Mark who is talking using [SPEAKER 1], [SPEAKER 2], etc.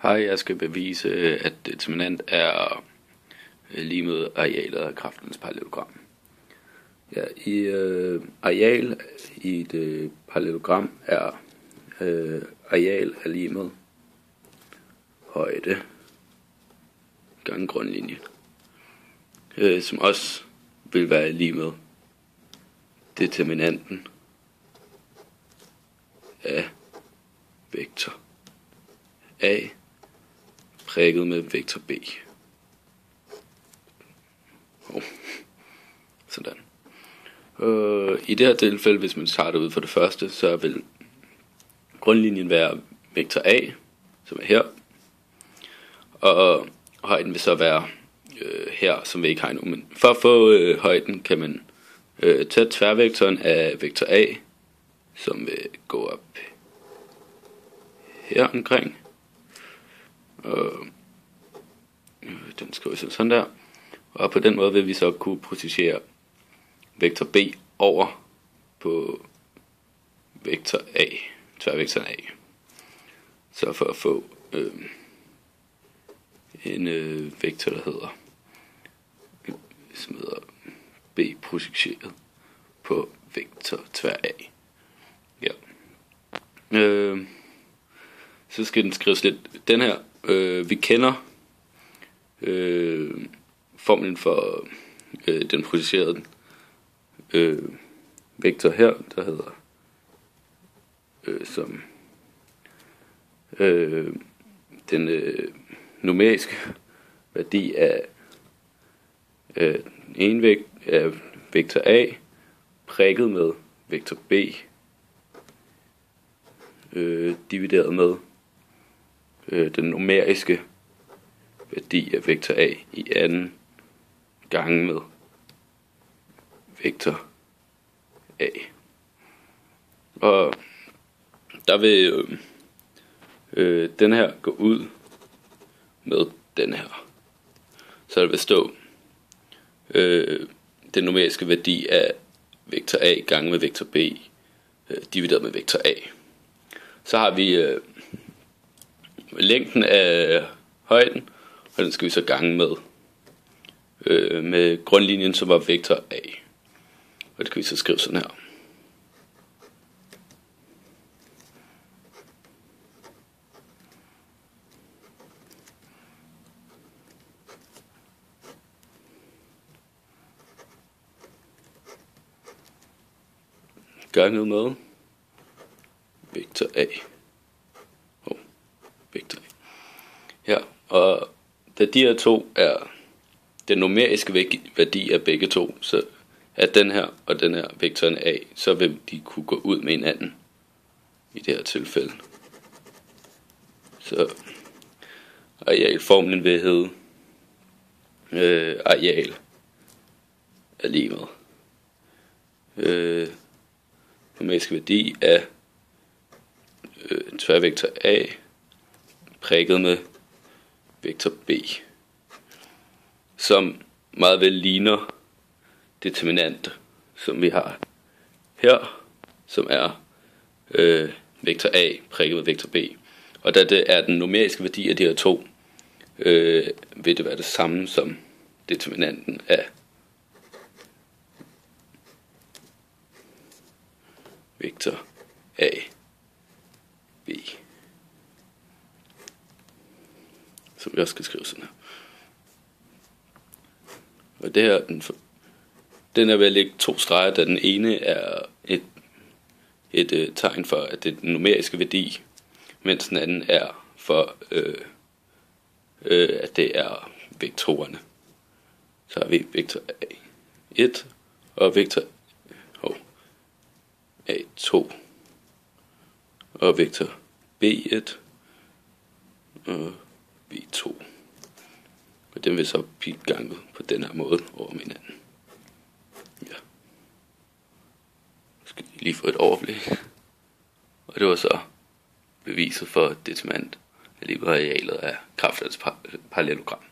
[SPEAKER 1] Hej, jeg skal bevise, at determinant er lige med arealet af kraftens parallelogram. Ja, i areal i et parallelogram er areal er lige med højde gange grundlinje, som også vil være lige med determinanten af vektor A prikket med vektor B. Sådan. I det her tilfælde, hvis man starter ud for det første, så vil grundlinjen være vektor A, som er her, og højden vil så være her, som vi ikke har endnu. Men for at få højden, kan man tage tværvektoren af vektor A, som vil gå op her omkring. Den skriver sådan der. Og på den måde vil vi så kunne projicere vektor B over på vektor A, tværvektoren A. Så for at få en vektor, der hedder, som hedder B projiceret på vektor tvær A. Ja. Så skal den skrives lidt. Den her, vi kender formlen for den projicerede vektor her, der hedder som den numeriske værdi af af vektor A prikket med vektor B divideret med den numeriske værdi af vektor A i anden gange med vektor A. Og der vil den her gå ud med den her. Så der vil stå den numeriske værdi af vektor A gange med vektor B divideret med vektor A. Så har vi længden af højden, og den skal vi så gange med grundlinjen, som var vektor A. Og det kan vi så skrive sådan her. Ganget med vektor A. Vektor A. Ja, og da de her to er den numeriske værdi af begge to, så er den her og den her vektoren A, så vil de kunne gå ud med hinanden i det her tilfælde. Så arealformlen vil hedde areal er lige med numeriske værdi af tværvektor A prikket med vektor B, som meget vel ligner determinant, som vi har her, som er vektor A prikket med vektor B. Og da det er den numeriske værdi af de her to, vil det være det samme som determinanten af vektor A B, som vi også skal skrive sådan her. Og det her, den er ved at lægge to streger, da den ene er et tegn for, at det er den numeriske værdi, mens den anden er for, at det er vektorerne. Så har vi vektor A1 og vektor A2 og vektor B1 og B2. Og den vil så blive ganget på den her måde over hinanden. Ja. Skal lige få et overblik. Og det var så beviset for determinant af arealet af kraftens parallelogram.